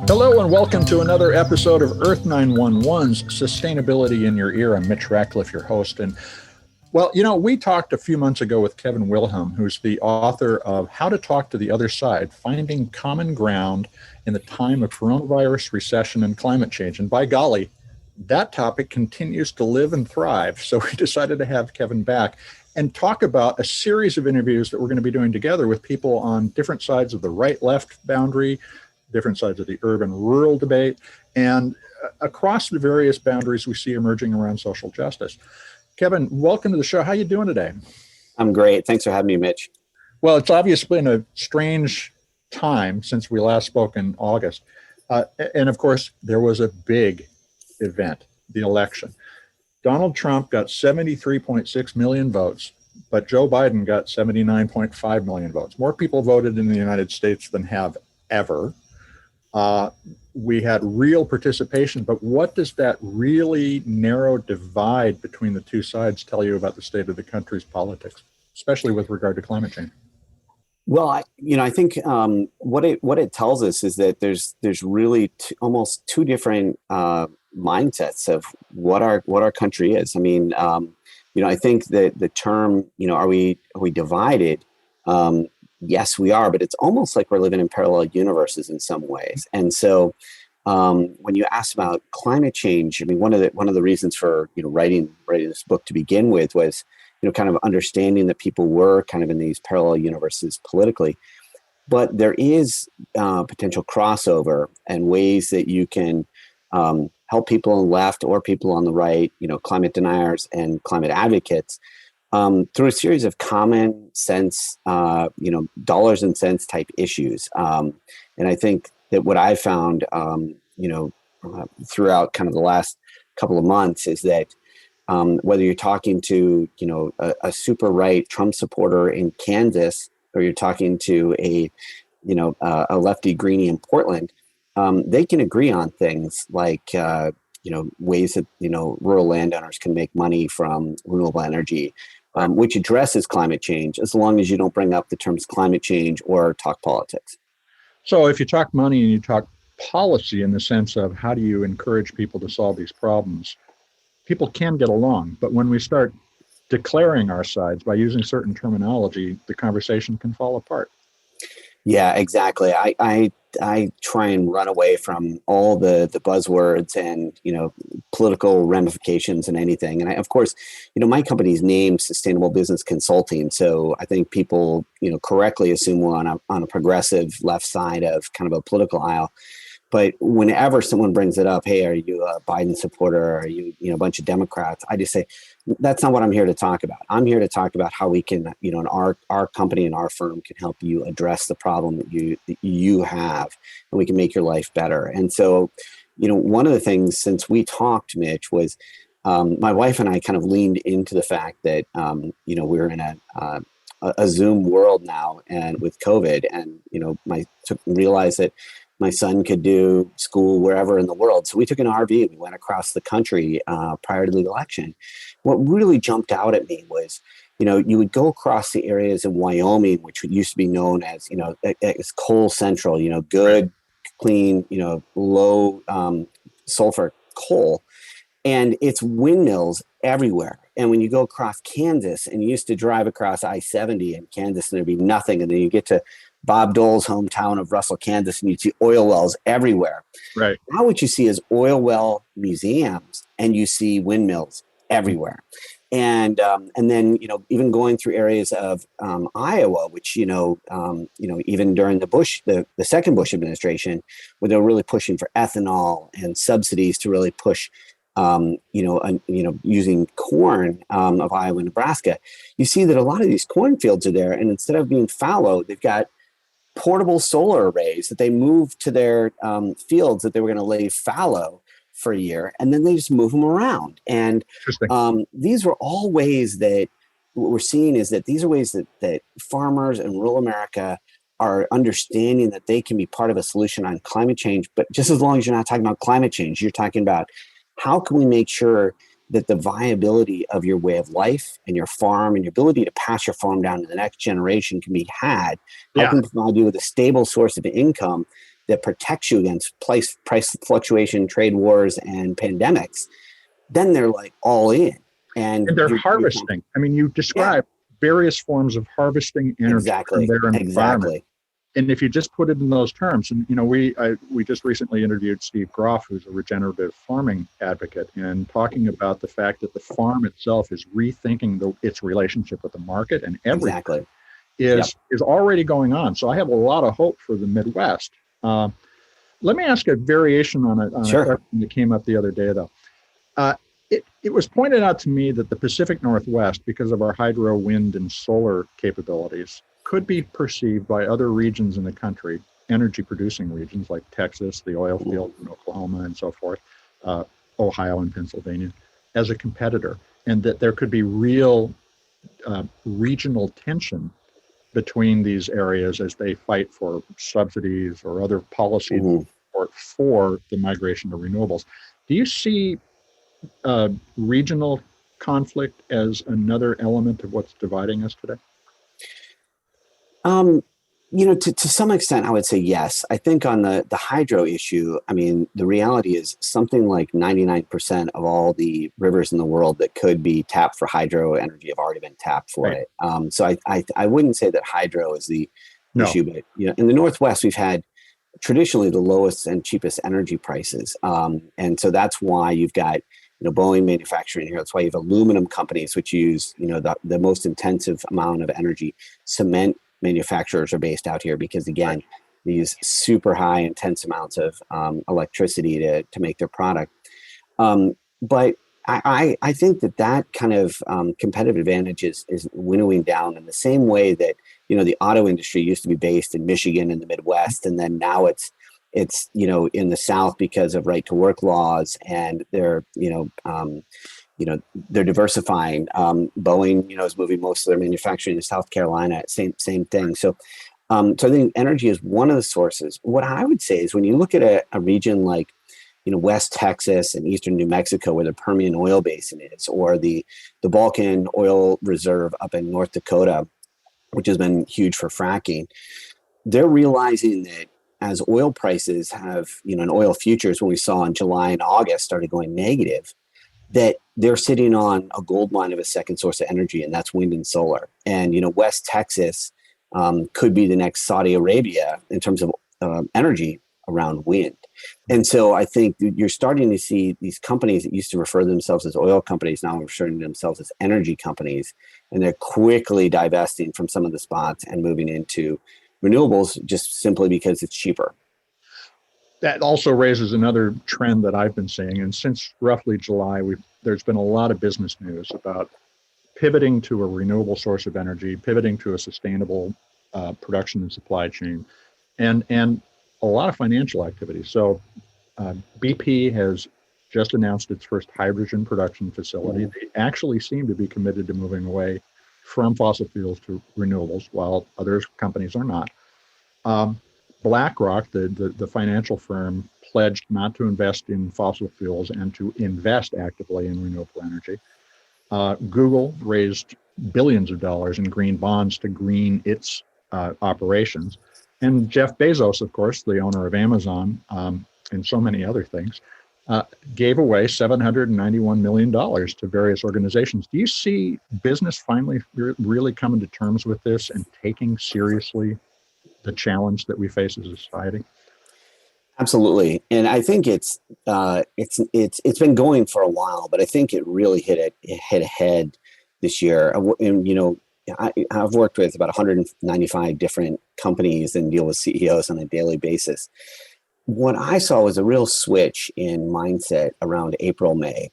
Hello and welcome to another episode of Earth911's Sustainability in Your Ear. I'm Mitch Ratcliffe, your host. And well, we talked a few months ago with Kevin Wilhelm, who's the author of How to Talk to the Other Side, Finding Common Ground in the Time of Coronavirus, Recession, and Climate Change. And by golly, that topic continues to live and thrive. So we decided to have Kevin back and talk about a series of interviews that we're going to be doing together with people on different sides of the right-left boundary, different sides of the urban-rural debate, and across the various boundaries we see emerging around social justice. Kevin, welcome to the show. How are you doing today? I'm great. Thanks for having me, Mitch. Well, it's obviously been a strange time since we last spoke in August. And of course, there was a big event, the election. Donald Trump got 73.6 million votes, but Joe Biden got 79.5 million votes. More people voted in the United States than have ever. We had real participation, but what does that really narrow divide between the two sides tell you about the state of the country's politics, especially with regard to climate change? Well, I think what it tells us is that there's really almost two different mindsets of what our country is. I mean, I think that the term, are we divided? Yes, we are, but it's almost like we're living in parallel universes in some ways. And so, when you ask about climate change, I mean, one of the reasons for writing this book to begin with was kind of understanding that people were kind of in these parallel universes politically, but there is potential crossover and ways that you can help people on the left or people on the right, climate deniers and climate advocates. Through a series of common sense, dollars and cents type issues. And I think that what I've found, throughout kind of the last couple of months is that whether you're talking to, a super right Trump supporter in Kansas, or you're talking to a lefty greenie in Portland, they can agree on things like, ways that, rural landowners can make money from renewable energy, which addresses climate change, as long as you don't bring up the terms climate change or talk politics. So if you talk money and you talk policy in the sense of how do you encourage people to solve these problems, people can get along. But when we start declaring our sides by using certain terminology, the conversation can fall apart. Yeah, exactly. I try and run away from all the buzzwords and, political ramifications and anything. And of course, my company's named Sustainable Business Consulting. So I think people, correctly assume we're on a progressive left side of kind of a political aisle. But whenever someone brings it up, hey, are you a Biden supporter? Are you, a bunch of Democrats? I just say, that's not what I'm here to talk about. I'm here to talk about how we can, and our company and our firm can help you address the problem that you have, and we can make your life better. And so, one of the things since we talked, Mitch, was my wife and I kind of leaned into the fact that, we're in a Zoom world now, and with COVID, and, realized that my son could do school wherever in the world. So we took an RV, we went across the country prior to the election. What really jumped out at me was, you would go across the areas in Wyoming, which used to be known as, as coal central, good, clean, low sulfur coal. And it's windmills everywhere. And when you go across Kansas, and you used to drive across I-70 in Kansas, and there'd be nothing. And then you get to Bob Dole's hometown of Russell, Kansas, and you see oil wells everywhere. Right. Now what you see is oil well museums, and you see windmills everywhere. And then, even going through areas of Iowa, which, even during the second Bush administration, where they were really pushing for ethanol and subsidies to really push, using corn of Iowa and Nebraska, you see that a lot of these cornfields are there. And instead of being fallow, they've got portable solar arrays that they moved to their fields that they were going to lay fallow for a year, and then they just move them around. And these were all ways that what we're seeing is that these are ways that farmers in rural America are understanding that they can be part of a solution on climate change. But just as long as you're not talking about climate change, you're talking about how can we make sure that the viability of your way of life and your farm and your ability to pass your farm down to the next generation can be had. How can we provide you with a stable source of income that protects you against price fluctuation, trade wars, and pandemics, then they're like all in. And they're harvesting. I mean, you describe various forms of harvesting energy from their environment. Exactly. And if you just put it in those terms, and we just recently interviewed Steve Groff, who's a regenerative farming advocate, and talking about the fact that the farm itself is rethinking its relationship with the market, and everything is already going on. So I have a lot of hope for the Midwest. Let me ask a variation on a question that came up the other day, though. It was pointed out to me that the Pacific Northwest, because of our hydro, wind, and solar capabilities, could be perceived by other regions in the country, energy-producing regions like Texas, the oil fields in Oklahoma, and so forth, Ohio and Pennsylvania, as a competitor, and that there could be real regional tension between these areas as they fight for subsidies or other policy support for the migration to renewables. Do you see regional conflict as another element of what's dividing us today? To some extent, I would say yes. I think on the hydro issue, I mean, the reality is something like 99% of all the rivers in the world that could be tapped for hydro energy have already been tapped for it. So I wouldn't say that hydro is the issue, but in the Northwest, we've had traditionally the lowest and cheapest energy prices. And so that's why you've got Boeing manufacturing here. That's why you have aluminum companies, which use, the most intensive amount of energy. Cement manufacturers are based out here because, again, they use super high, intense amounts of electricity to make their product. But I think that kind of competitive advantage is winnowing down in the same way that, the auto industry used to be based in Michigan in the Midwest, and then now it's in the South because of right to work laws, and they're they're diversifying. Boeing is moving most of their manufacturing to South Carolina. Same thing. So I think energy is one of the sources. What I would say is when you look at a region like West Texas and eastern New Mexico, where the Permian oil basin is, or the Balkan oil reserve up in North Dakota, which has been huge for fracking, they're realizing that as oil prices have, and oil futures, when we saw in July and August started going negative, that they're sitting on a gold mine of a second source of energy, and that's wind and solar. And, West Texas could be the next Saudi Arabia in terms of energy around wind. And so I think you're starting to see these companies that used to refer themselves as oil companies now referring to themselves as energy companies, and they're quickly divesting from some of the spots and moving into renewables just simply because it's cheaper. That also raises another trend that I've been seeing. And since roughly July, there's been a lot of business news about pivoting to a renewable source of energy, pivoting to a sustainable production and supply chain, and a lot of financial activity. So BP has just announced its first hydrogen production facility. They actually seem to be committed to moving away from fossil fuels to renewables, while other companies are not. BlackRock, the financial firm, pledged not to invest in fossil fuels and to invest actively in renewable energy. Google raised billions of dollars in green bonds to green its operations. And Jeff Bezos, of course, the owner of Amazon and so many other things, gave away $791 million to various organizations. Do you see business finally really coming to terms with this and taking seriously the challenge that we face as a society? Absolutely, and I think it's been going for a while, but I think it really hit ahead this year. And I've worked with about 195 different companies and deal with CEOs on a daily basis. What I saw was a real switch in mindset around April, May.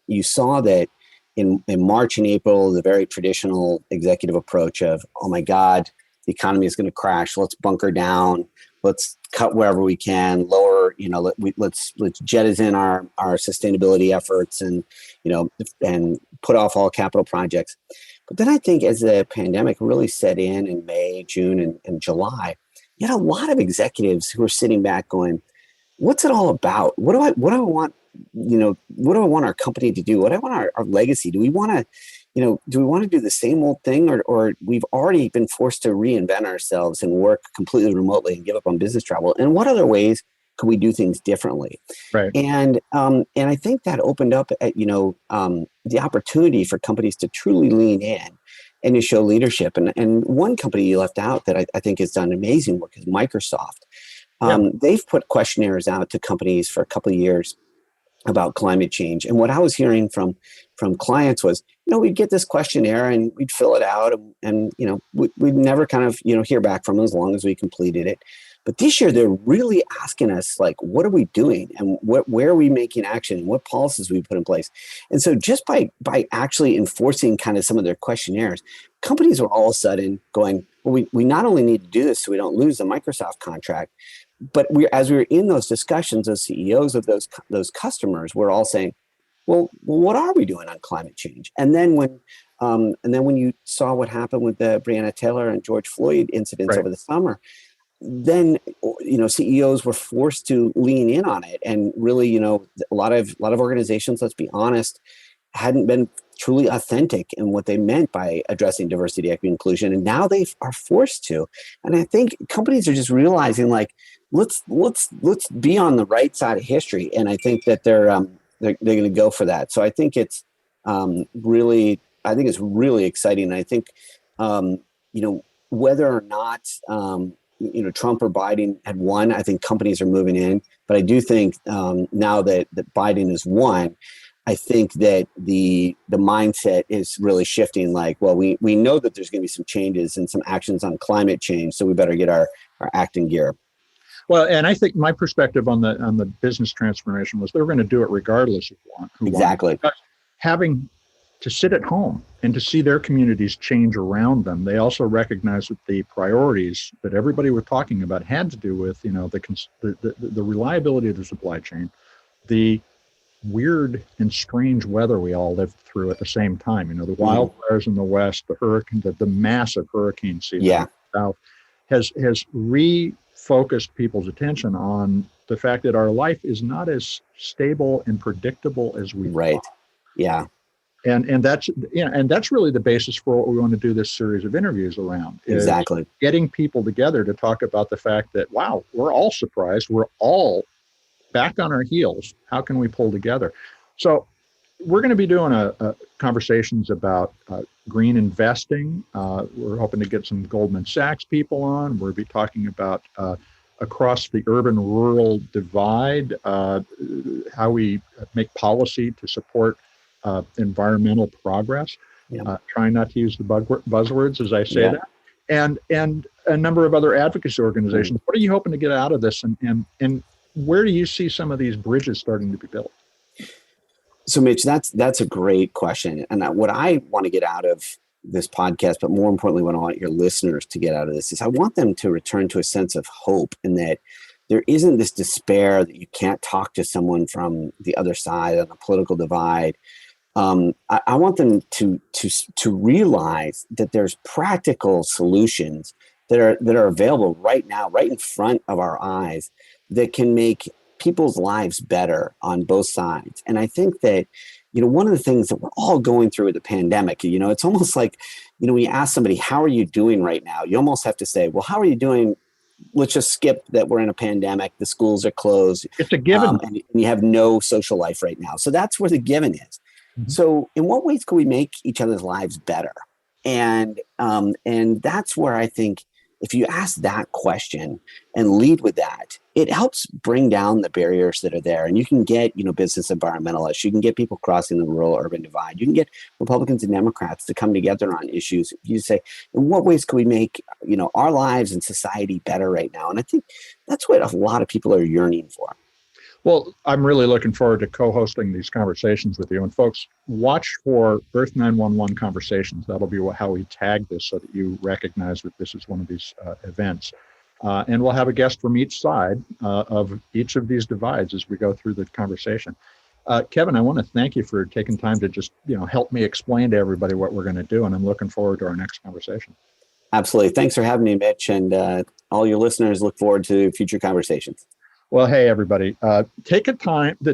You saw that in March and April, the very traditional executive approach of, oh my God, the economy is going to crash. Let's bunker down. Let's cut wherever we can, lower, let's jettison our sustainability efforts and put off all capital projects. But then I think as the pandemic really set in May, June, and July, you had a lot of executives who were sitting back going, what's it all about? What do I want? What do I want our company to do? What do I want our legacy? Do we want to, do we want to do the same old thing, or we've already been forced to reinvent ourselves and work completely remotely and give up on business travel? And what other ways could we do things differently? Right. And I think that opened up the opportunity for companies to truly lean in and to show leadership. And one company you left out that I think has done amazing work is Microsoft. They've put questionnaires out to companies for a couple of years about climate change. And what I was hearing from clients was, we'd get this questionnaire and we'd fill it out and we'd never kind of, hear back from them as long as we completed it. But this year they're really asking us, like, what are we doing and where are we making action? What policies we put in place? And so just by actually enforcing kind of some of their questionnaires, companies are all of a sudden going, well, we not only need to do this so we don't lose the Microsoft contract, but as we were in those discussions, those CEOs of those customers were all saying, well, what are we doing on climate change? And then when you saw what happened with the Breonna Taylor and George Floyd incidents over the summer, then CEOs were forced to lean in on it, and really, a lot of organizations, let's be honest, hadn't been truly authentic in what they meant by addressing diversity, equity, inclusion, and now they are forced to. And I think companies are just realizing, like, let's be on the right side of history, and I think that they're going to go for that. So I think it's really exciting. And I think whether or not Trump or Biden had won, I think companies are moving in. But I do think now that Biden has won, I think that the mindset is really shifting. Like, well, we know that there's going to be some changes and some actions on climate change, so we better get our act in gear. Well, and I think my perspective on the business transformation was they were going to do it regardless of who exactly won. Having to sit at home and to see their communities change around them, they also recognized that the priorities that everybody was talking about had to do with the reliability of the supply chain, the weird and strange weather we all lived through at the same time. The wildfires in the West, the hurricane, the massive hurricane season in the South has refocused people's attention on the fact that our life is not as stable and predictable as we thought. Yeah. And that's really the basis for what we want to do this series of interviews around. Exactly. Getting people together to talk about the fact that, wow, we're all surprised. We're all back on our heels. How can we pull together? So we're going to be doing conversations about green investing. We're hoping to get some Goldman Sachs people on. We'll be talking about across the urban-rural divide, how we make policy to support environmental progress. Trying not to use the buzzwords as I say that. And a number of other advocacy organizations. What are you hoping to get out of this? And where do you see some of these bridges starting to be built? So, Mitch, that's a great question. And what I want to get out of this podcast, but more importantly, what I want your listeners to get out of this is I want them to return to a sense of hope, and that there isn't this despair that you can't talk to someone from the other side on the political divide. I want them to realize that there's practical solutions that are available right now, right in front of our eyes, that can make people's lives better on both sides. And I think that, one of the things that we're all going through with the pandemic, it's almost like, when you ask somebody, how are you doing right now? You almost have to say, well, how are you doing? Let's just skip that we're in a pandemic. The schools are closed. It's a given. And you have no social life right now. So that's where the given is. Mm-hmm. So in what ways can we make each other's lives better? And that's where I think if you ask that question and lead with that, it helps bring down the barriers that are there. And you can get, business environmentalists, you can get people crossing the rural-urban divide, you can get Republicans and Democrats to come together on issues. You say, in what ways can we make, our lives and society better right now? And I think that's what a lot of people are yearning for. Well, I'm really looking forward to co-hosting these conversations with you. And folks, watch for Earth911 conversations. That'll be how we tag this so that you recognize that this is one of these events. And we'll have a guest from each side of each of these divides as we go through the conversation. Kevin, I want to thank you for taking time to just help me explain to everybody what we're going to do. And I'm looking forward to our next conversation. Absolutely. Thanks for having me, Mitch. And all your listeners look forward to future conversations. Well, hey, everybody, take the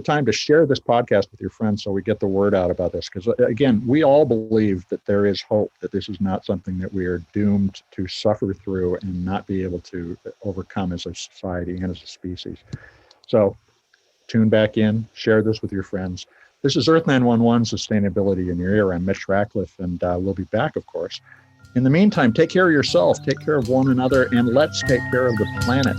time to share this podcast with your friends so we get the word out about this. Because, again, we all believe that there is hope, that this is not something that we are doomed to suffer through and not be able to overcome as a society and as a species. So tune back in, share this with your friends. This is Earth911, Sustainability in Your Ear. I'm Mitch Ratcliffe, and we'll be back, of course. In the meantime, take care of yourself, take care of one another, and let's take care of the planet.